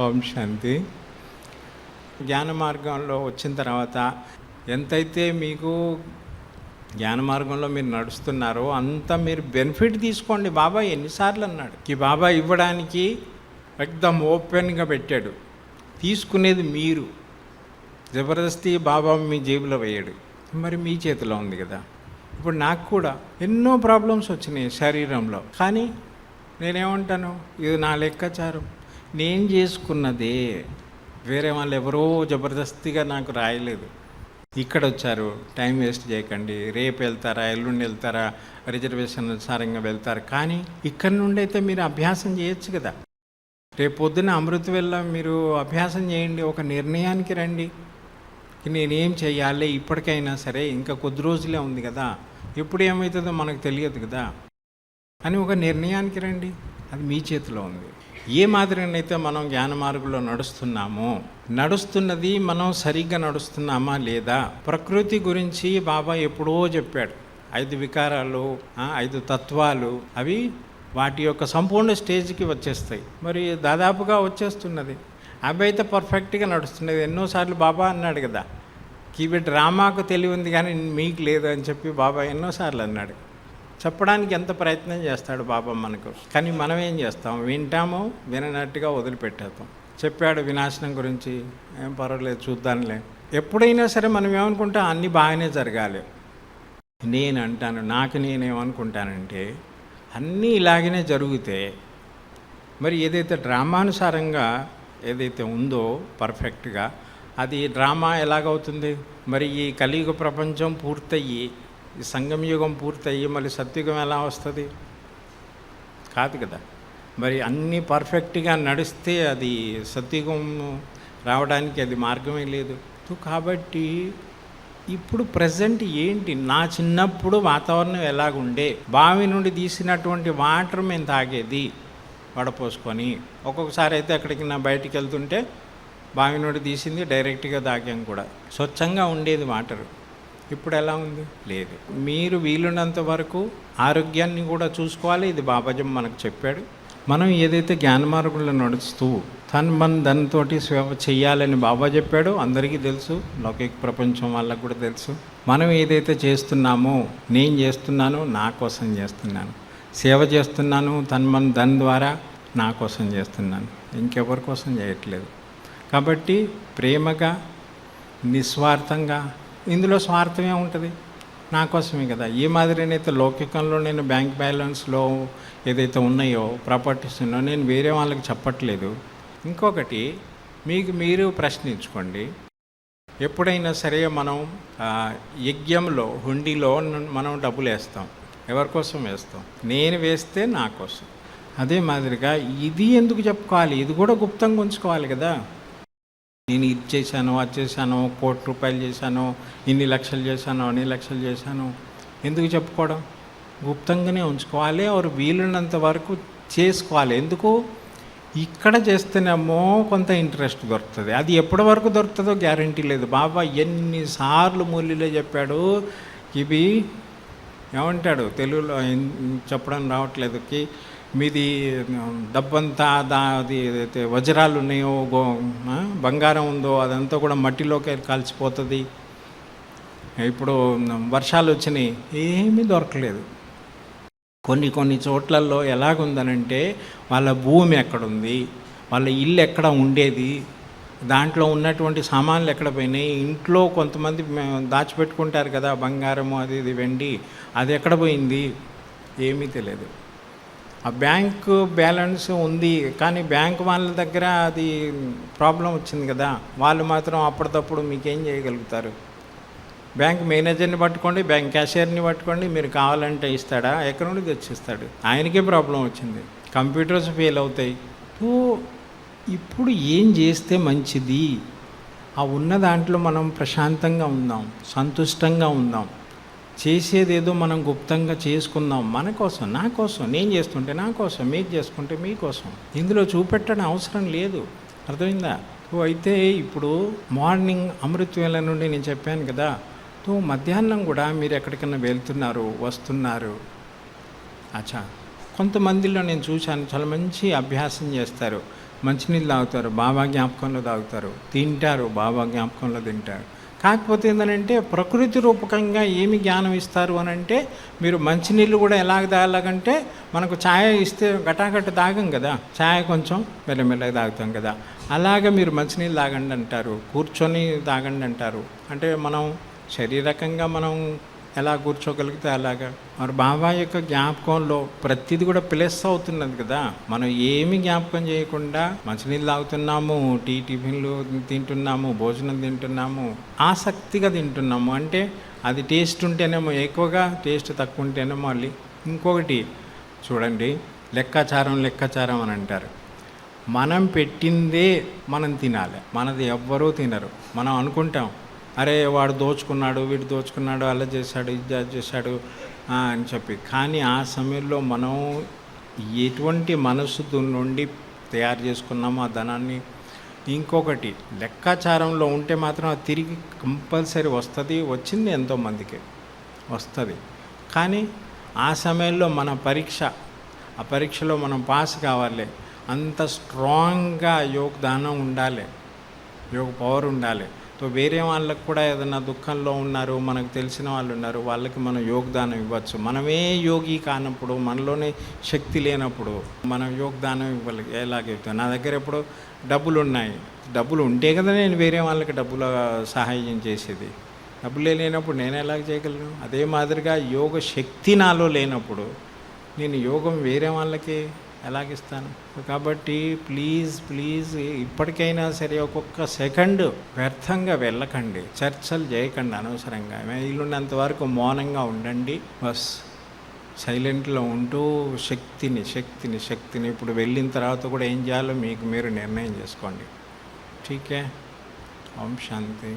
ఓం శాంతి. జ్ఞాన మార్గంలో వచ్చిన తర్వాత ఎంతైతే మీకు జ్ఞాన మార్గంలో మీరు నడుస్తున్నారో అంత మీరు బెనిఫిట్ తీసుకోండి. బాబా ఎన్నిసార్లు అన్నాడు ఈ బాబా ఇవ్వడానికి ఎక్దమ్ ఓపెన్గా పెట్టాడు. తీసుకునేది మీరు. జబర్దస్తి బాబా మీ జేబులో వేయడు, మరి మీ చేతిలో ఉంది కదా. ఇప్పుడు నాకు కూడా ఎన్నో ప్రాబ్లమ్స్ వచ్చినాయి శరీరంలో, కానీ నేనేమంటాను, ఇది నా లెక్కాచారం, నేను చేసుకున్నదే. వేరే వాళ్ళు ఎవరో జబర్దస్తిగా నాకు రాయలేదు. ఇక్కడ వచ్చారు, టైం వేస్ట్ చేయకండి, రేపు వెళ్తారా, ఎల్లుండి వెళ్తారా, రిజర్వేషన్ అనుసారంగా వెళ్తారు. కానీ ఇక్కడి నుండి అయితే మీరు అభ్యాసం చేయొచ్చు కదా. రేపు పొద్దున్న అమృత వేళ మీరు అభ్యాసం చేయండి, ఒక నిర్ణయానికి రండి. నేనేం చేయాలి, ఇప్పటికైనా సరే ఇంకా కొద్ది రోజులే ఉంది కదా, ఎప్పుడు ఏమవుతుందో మనకు తెలియదు కదా అని ఒక నిర్ణయానికి రండి. అది మీ చేతిలో ఉంది. ఏ మాదిరినైతే మనం జ్ఞాన మార్గంలో నడుస్తున్నది మనం సరిగ్గా నడుస్తున్నామా లేదా. ప్రకృతి గురించి బాబా ఎప్పుడో చెప్పాడు. 5 వికారాలు, 5 తత్వాలు, అవి వాటి యొక్క సంపూర్ణ స్టేజ్కి వచ్చేస్తాయి. మరి దాదాపుగా వచ్చేస్తున్నది. అవి అయితే పర్ఫెక్ట్గా నడుస్తున్నది. ఎన్నోసార్లు బాబా అన్నాడు కదా, ఇవి డ్రామాకు తెలివి ఉంది కానీ మీకు లేదు అని చెప్పి బాబా ఎన్నోసార్లు అన్నాడు. చెప్పడానికి ఎంత ప్రయత్నం చేస్తాడు బాబా మనకు, కానీ మనం ఏం చేస్తాం, వింటాము, విననట్టుగా వదిలిపెట్టేస్తాం. చెప్పాడు వినాశనం గురించి, ఏం పర్వాలేదు చూద్దాంలే. ఎప్పుడైనా సరే మనం ఏమనుకుంటాం, అన్నీ బాగానే జరగాలి. నేను అంటాను, నాకు నేనేమనుకుంటానంటే, అన్నీ ఇలాగనే జరిగితే మరి ఏదైతే డ్రామానుసారంగా ఏదైతే ఉందో పర్ఫెక్ట్గా, అది డ్రామా ఎలాగవుతుంది. మరి ఈ కలియుగ ప్రపంచం పూర్తయ్యి, ఈ సంగమయుగం పూర్తయ్యి మళ్ళీ సత్యుగం ఎలా వస్తుంది? కాదు కదా. మరి అన్నీ పర్ఫెక్ట్గా నడిస్తే అది సత్యుగం రావడానికి అది మార్గమే లేదు. కాబట్టి ఇప్పుడు ప్రజెంట్ ఏంటి, నా చిన్నప్పుడు వాతావరణం ఎలాగుండే, బావి నుండి తీసినటువంటి వాటర్ మేము తాగేది వడపోసుకొని. ఒక్కొక్కసారి అయితే అక్కడికి బయటికి వెళ్తుంటే బావి నుండి తీసింది డైరెక్ట్గా తాగాం కూడా, స్వచ్ఛంగా ఉండేది వాటరు. ఇప్పుడు ఎలా ఉంది? లేదు. మీరు వీలున్నంత వరకు ఆరోగ్యాన్ని కూడా చూసుకోవాలి. ఇది బాబాజీ మనకు చెప్పాడు. మనం ఏదైతే జ్ఞాన మార్గంలో నడుస్తూ ధనంతో సేవ చేయాలని బాబా చెప్పాడు, అందరికీ తెలుసు, లౌకిక ప్రపంచం వాళ్ళకు కూడా తెలుసు. మనం ఏదైతే చేస్తున్నామో, నేను చేస్తున్నాను, నా కోసం చేస్తున్నాను, సేవ చేస్తున్నాను, ధన్ ద్వారా నా కోసం చేస్తున్నాను, ఇంకెవరి కోసం చేయట్లేదు. కాబట్టి ప్రేమగా, నిస్వార్థంగా, ఇందులో స్వార్థమే ఉంటుంది, నా కోసమే కదా. ఏ మాదిరినైతే లౌకికంలో నేను బ్యాంక్ బ్యాలెన్స్లో ఏదైతే ఉన్నాయో ప్రాపర్టీస్ ఉన్నాయో నేను వేరే వాళ్ళకి చెప్పట్లేదు. ఇంకొకటి మీకు మీరు ప్రశ్నించుకోండి. ఎప్పుడైనా సరే మనం యజ్ఞంలో, హుండీలో మనం డబ్బులు వేస్తాం, ఎవరి కోసం వేస్తాం? నేను వేస్తే నా కోసం. అదే మాదిరిగా ఇది ఎందుకు చెప్పుకోవాలి, ఇది కూడా గుప్తంగా ఉంచుకోవాలి కదా. నేను ఇది చేశాను, అది చేశాను, 1 కోటి రూపాయలు చేశాను, ఇన్ని లక్షలు చేశాను, అన్ని లక్షలు చేశాను, ఎందుకు చెప్పుకోవడం? గుప్తంగానే ఉంచుకోవాలి. ఎవరు వీలున్నంత వరకు చేసుకోవాలి. ఎందుకు? ఇక్కడ చేస్తేనేమో కొంత ఇంట్రెస్ట్ దొరుకుతుంది. అది ఎప్పటి వరకు దొరుకుతుందో గ్యారంటీ లేదు. బాబా ఎన్నిసార్లు మూల్యలో చెప్పాడు. ఇవి ఏమంటాడు, తెలుగులో చెప్పడం రావట్లేదుకి, మీది డబ్బంతా అది ఏదైతే వజ్రాలు ఉన్నాయో, బంగారం ఉందో అదంతా కూడా మట్టిలోకి కలిసిపోతుంది. ఇప్పుడు వర్షాలు వచ్చినాయి, ఏమీ దొరకలేదు. కొన్ని చోట్లలో ఎలాగుందనంటే, వాళ్ళ భూమి ఎక్కడుంది, వాళ్ళ ఇల్లు ఎక్కడ ఉండేది, దాంట్లో ఉన్నటువంటి సామాన్లు ఎక్కడ పోయినాయి, ఇంట్లో కొంతమంది దాచిపెట్టుకుంటారు కదా బంగారము, అది ఇది వెండి, అది ఎక్కడ పోయింది, ఏమీ తెలియదు. ఆ బ్యాంకు బ్యాలెన్స్ ఉంది, కానీ బ్యాంక్ వాళ్ళ దగ్గర అది ప్రాబ్లం వచ్చింది కదా, వాళ్ళు మాత్రం అప్పటికప్పుడు మీకేం చేయగలుగుతారు? బ్యాంక్ మేనేజర్ని పట్టుకోండి, బ్యాంక్ క్యాషియర్ని పట్టుకోండి, మీరు కావాలంటే ఇస్తాడా? ఎక్కడి నుండి తెచ్చిస్తాడు? ఆయనకే ప్రాబ్లం వచ్చింది, కంప్యూటర్స్ ఫెయిల్ అవుతాయి. ఇప్పుడు ఏం చేస్తే మంచిది? ఆ ఉన్న దాంట్లో మనం ప్రశాంతంగా ఉందాం, సంతుష్టంగా ఉందాం. చేసేదేదో మనం గుప్తంగా చేసుకుందాం, మన కోసం, నా కోసం. నేను చేస్తుంటే నా కోసం, మీరు చేసుకుంటే మీకోసం. ఇందులో చూపెట్టడం అవసరం లేదు. అర్థమైందా? అయితే ఇప్పుడు మార్నింగ్ అమృత వేళ నుండి నేను చెప్పాను కదా, మధ్యాహ్నం కూడా మీరు ఎక్కడికైనా వెళ్తున్నారు, వస్తున్నారు. కొంతమందిలో నేను చూశాను, చాలా మంచి అభ్యాసం చేస్తారు. మంచినీళ్ళు తాగుతారు, బాబా జ్ఞాపకంలో తాగుతారు, తింటారు, బాబా జ్ఞాపకంలో తింటారు. కాకపోతే ఏంటంటే ప్రకృతి రూపకంగా ఏమి జ్ఞానం ఇస్తారు అని అంటే, మీరు మంచినీళ్ళు కూడా ఎలాగ తాగాలంటే, మనకు ఛాయ్ ఇస్తే గటాగట్ట తాగం కదా, ఛాయ్ కొంచెం మెల్లమెల్లగా తాగుతాం కదా, అలాగే మీరు మంచినీళ్ళు తాగండి అంటారు, కూర్చొని తాగండి అంటారు. అంటే మనం శారీరకంగా మనం ఎలా కూర్చోగలిగితే అలాగా. మరి బాబా యొక్క జ్ఞాపకంలో ప్రతిదీ కూడా ప్లస్ అవుతున్నది కదా. మనం ఏమి జ్ఞాపకం చేయకుండా మంచినీళ్ళు తాగుతున్నాము, టిఫిన్లు తింటున్నాము, భోజనం తింటున్నాము, ఆసక్తిగా తింటున్నాము. అంటే అది టేస్ట్ ఉంటేనేమో ఎక్కువగా, టేస్ట్ తక్కువ ఉంటేనేమో మళ్ళీ. ఇంకొకటి చూడండి, లెక్కాచారం అని అంటారు. మనం పెట్టిందే మనం తినాలి, మనది ఎవ్వరూ తినరు. మనం అనుకుంటాం, అరే వాడు దోచుకున్నాడు, వీడు దోచుకున్నాడు, అలా చేశాడు, ఇది చేశాడు అని చెప్పి. కానీ ఆ సమయంలో మనం ఎటువంటి మనసు నుండి తయారు చేసుకున్నామో ఆ ధనాన్ని. ఇంకొకటి, లెక్కాచారంలో ఉంటే మాత్రం అది తిరిగి కంపల్సరీ వస్తుంది, వచ్చింది ఎంతోమందికి వస్తుంది. కానీ ఆ సమయంలో మన ఆ పరీక్షలో మనం పాస్ కావాలి, అంత స్ట్రాంగ్గా యోగదానం ఉండాలి, యోగ పవర్ ఉండాలి. సో వేరే వాళ్ళకు కూడా ఏదైనా దుఃఖంలో ఉన్నారు, మనకు తెలిసిన వాళ్ళు ఉన్నారు, వాళ్ళకి మనం యోగదానం ఇవ్వచ్చు. మనమే యోగి కానప్పుడు, మనలోనే శక్తి లేనప్పుడు మనం యోగదానం ఎలాగైతే. నా దగ్గర ఎప్పుడు డబ్బులు ఉన్నాయి, డబ్బులు ఉంటే కదా నేను వేరే వాళ్ళకి డబ్బుల సహాయం చేసేది. డబ్బులే లేనప్పుడు నేను ఎలాగ చేయగలను? అదే మాదిరిగా యోగ శక్తి నాలో లేనప్పుడు నేను యోగం వేరే వాళ్ళకి ఎలాగిస్తాను? కాబట్టి ప్లీజ్ ఇప్పటికైనా సరే ఒక్కొక్క సెకండ్ వ్యర్థంగా వెళ్ళకండి, చర్చలు చేయకండి అనవసరంగా. వీలున్నంత వరకు మౌనంగా ఉండండి, బస్ సైలెంట్లో ఉంటూ శక్తిని ఇప్పుడు వెళ్ళిన తర్వాత కూడా ఏం చేయాలో మీకు మీరు నిర్ణయం చేసుకోండి. ఠీకే. ఓం శాంతి.